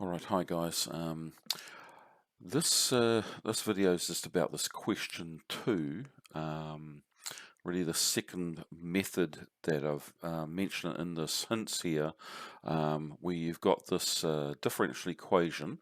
Alright, hi guys. This video is just about this question 2. Really the second method that I've mentioned in this hints here, where you've got this differential equation,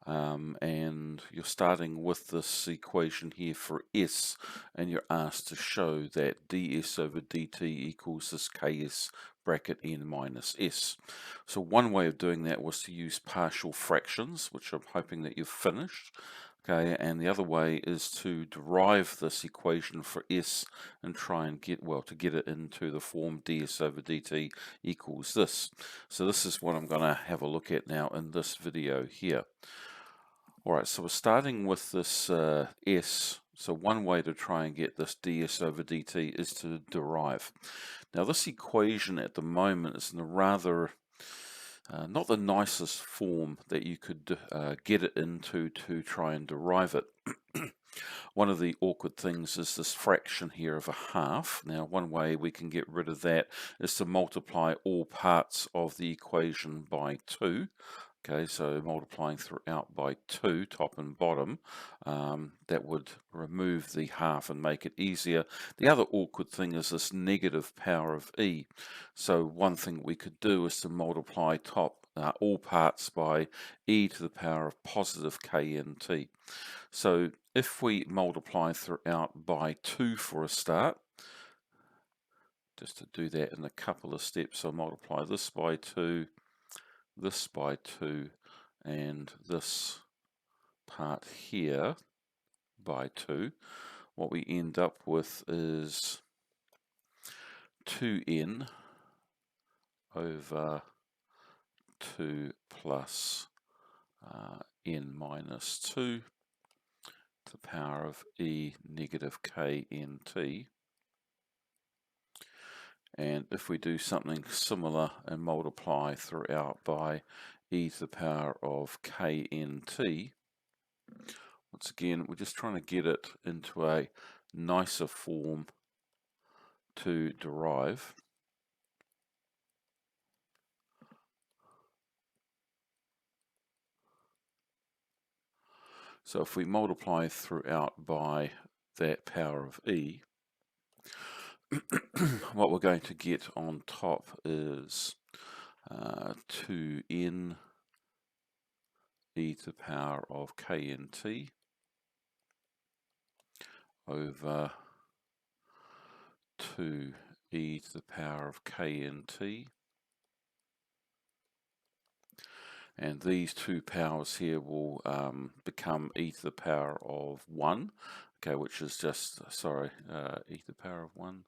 and you're starting with this equation here for s, and you're asked to show that ds over dt equals this ks bracket n minus s. So one way of doing that was to use partial fractions, which I'm hoping that you've finished. Okay, and the other way is to derive this equation for s and try and get it into the form ds over dt equals this. So this is what I'm going to have a look at now in this video here. Alright, so we're starting with this s. So one way to try and get this ds over dt is to derive. Now this equation at the moment is in a rather not the nicest form that you could get it into to try and derive it. One of the awkward things is this fraction here of a half. Now one way we can get rid of that is to multiply all parts of the equation by 2. Okay, so multiplying throughout by 2, top and bottom, that would remove the half and make it easier. The other awkward thing is this negative power of e. So one thing we could do is to multiply all parts by e to the power of positive knt. So if we multiply throughout by 2 for a start, just to do that in a couple of steps, I'll multiply this by 2, this by 2, and this part here by 2. What we end up with is 2n over 2 plus n minus 2 to the power of e negative knt. And if we do something similar and multiply throughout by e to the power of knt, once again, we're just trying to get it into a nicer form to derive. So if we multiply throughout by that power of e, what we're going to get on top is 2n e to the power of knt over 2 e to the power of knt, and these two powers here will become e to the power of 1, okay, which is just, e to the power of 1,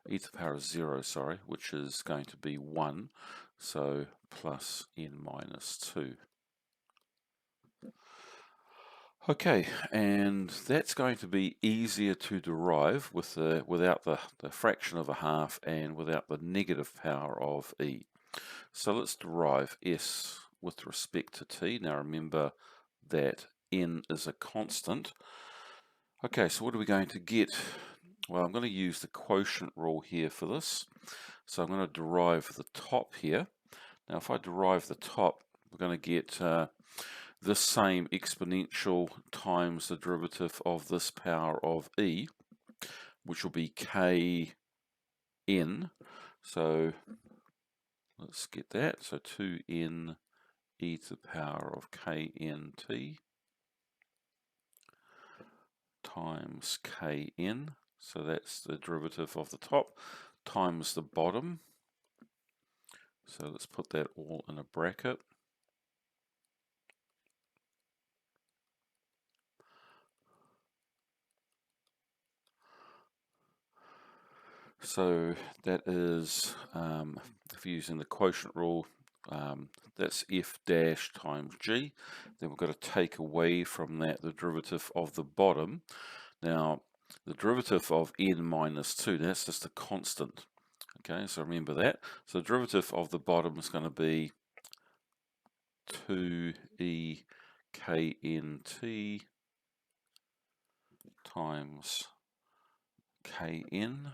e to the power of 0, sorry, which is going to be 1, so plus n minus 2. Okay, and that's going to be easier to derive without the fraction of a half and without the negative power of e. So let's derive s with respect to t. Now remember that n is a constant. Okay, so what are we going to get? Well, I'm going to use the quotient rule here for this. So I'm going to derive the top here. Now if I derive the top, we're going to get this same exponential times the derivative of this power of e, which will be kn. So let's get that. So 2n e to the power of knt times kn. So that's the derivative of the top times the bottom. So let's put that all in a bracket. So that is, if you're using the quotient rule, that's f dash times g. Then we've got to take away from that the derivative of the bottom. Now, the derivative of n minus 2, that's just a constant. Okay, so remember that. So the derivative of the bottom is going to be 2e knt times kn.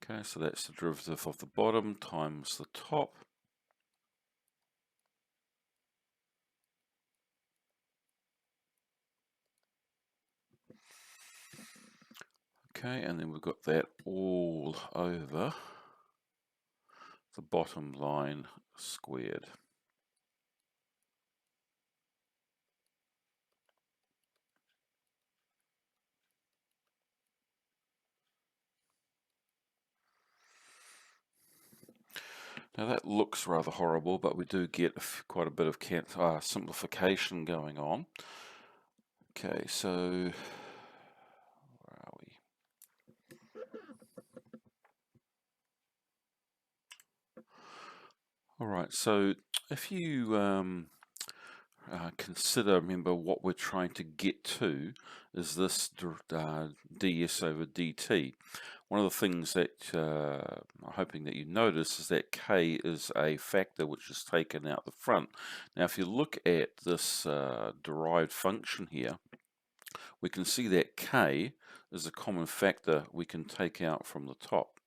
Okay, so that's the derivative of the bottom times the top. Okay, and then we've got that all over the bottom line squared. Now that looks rather horrible, but we do get quite a bit of simplification going on. Okay, so where are we? All right, so if you remember what we're trying to get to is this ds over dt. One of the things that I'm hoping that you notice is that k is a factor which is taken out the front. Now if you look at this derived function here, we can see that k is a common factor we can take out from the top.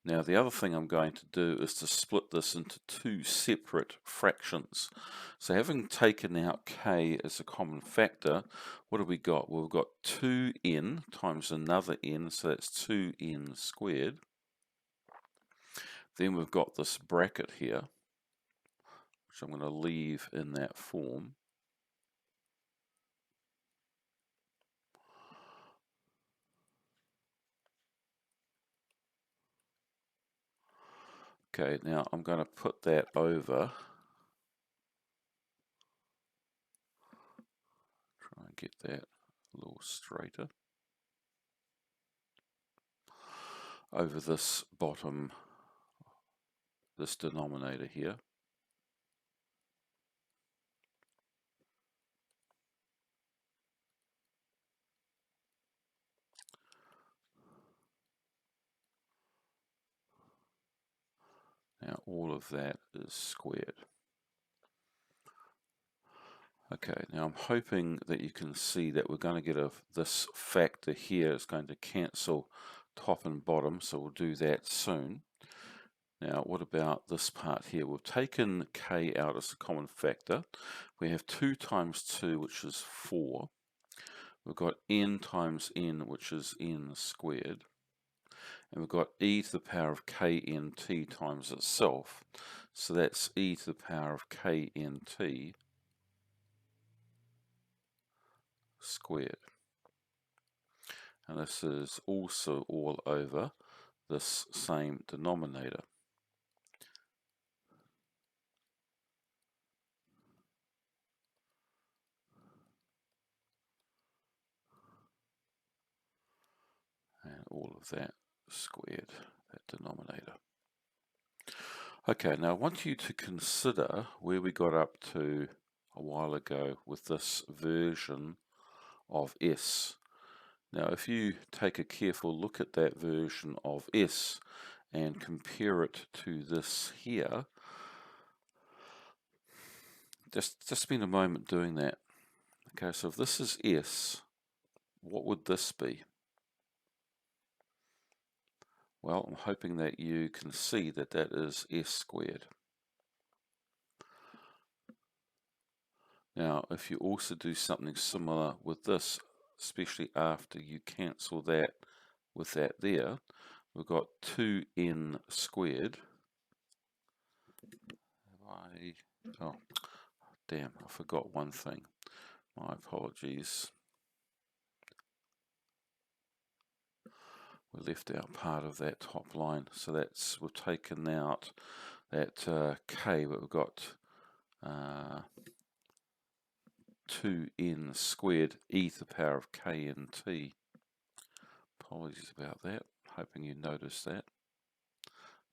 Now the other thing I'm going to do is to split this into two separate fractions. So having taken out k as a common factor, what have we got? Well, we've got 2n times another n, so that's 2n squared. Then we've got this bracket here, which I'm going to leave in that form. Okay, now I'm going to put that over. Try and get that a little straighter. Over this bottom, this denominator here. Now all of that is squared. Okay, now I'm hoping that you can see that we're going to get this factor here is going to cancel top and bottom, so we'll do that soon. Now what about this part here? We've taken k out as a common factor. We have 2 times 2, which is 4. We've got n times n, which is n squared. And we've got e to the power of knt times itself. So that's e to the power of knt squared. And this is also all over this same denominator. And all of that squared, that denominator. Okay, now I want you to consider where we got up to a while ago with this version of S. Now if you take a careful look at that version of S and compare it to this here, just spend a moment doing that. Okay, so if this is S, what would this be? Well, I'm hoping that you can see that that is S squared. Now, if you also do something similar with this, especially after you cancel that with that there, we've got 2n squared. Oh, damn, I forgot one thing. My apologies. We left out part of that top line, so that's, we've taken out that k, but we've got 2n squared e to the power of knt. Apologies about that, hoping you noticed that.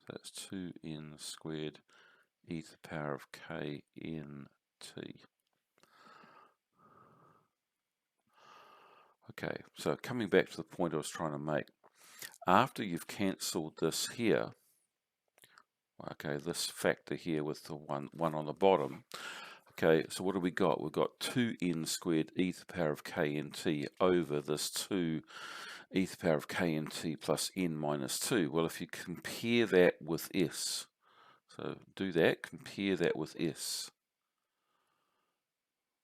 So that's 2n squared e to the power of knt. Okay, so coming back to the point I was trying to make, after you've cancelled this here, okay, this factor here with the one on the bottom, okay, so what have we got? We've got 2n squared e to the power of knt over this 2 e to the power of knt plus n minus 2. Well, if you compare that with s, so do that, compare that with s.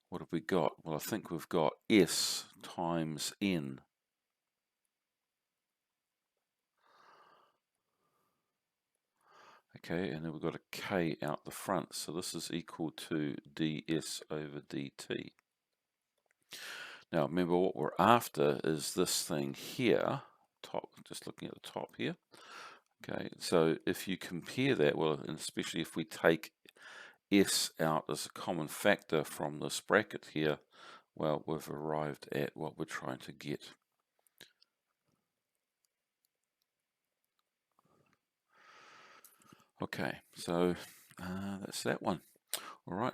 what have we got? Well, I think we've got S times N. Okay, and then we've got a K out the front, so this is equal to ds over dt. Now remember, what we're after is this thing here, top, just looking at the top here. Okay, so if you compare that, well, and especially if we take S out as a common factor from this bracket here, well, we've arrived at what we're trying to get. Okay, so that's that one. All right.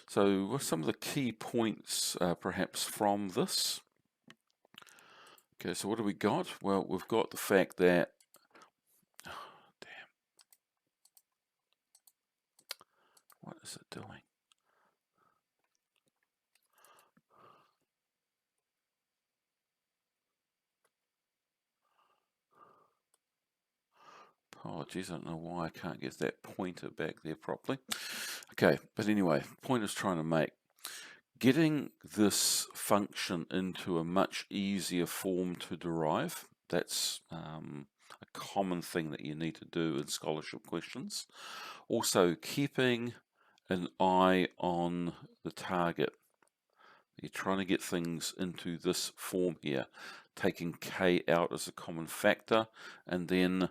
So what's some of the key points perhaps from this? Okay, so what have we got? Well, we've got the fact that, oh, damn, what is it doing? Apologies, I don't know why I can't get that pointer back there properly. Okay, but anyway, point is trying to make. Getting this function into a much easier form to derive, that's a common thing that you need to do in scholarship questions. Also, keeping an eye on the target. You're trying to get things into this form here, taking k out as a common factor, and then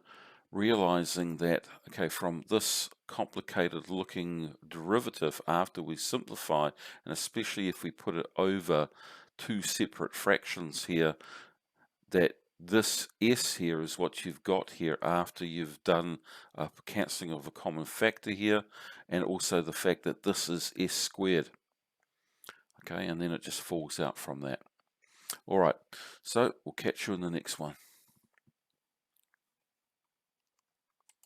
realizing that, okay, from this complicated looking derivative, after we simplify, and especially if we put it over two separate fractions here, that this s here is what you've got here after you've done a cancelling of a common factor here, and also the fact that this is s squared. Okay, and then it just falls out from that. All right, so we'll catch you in the next one.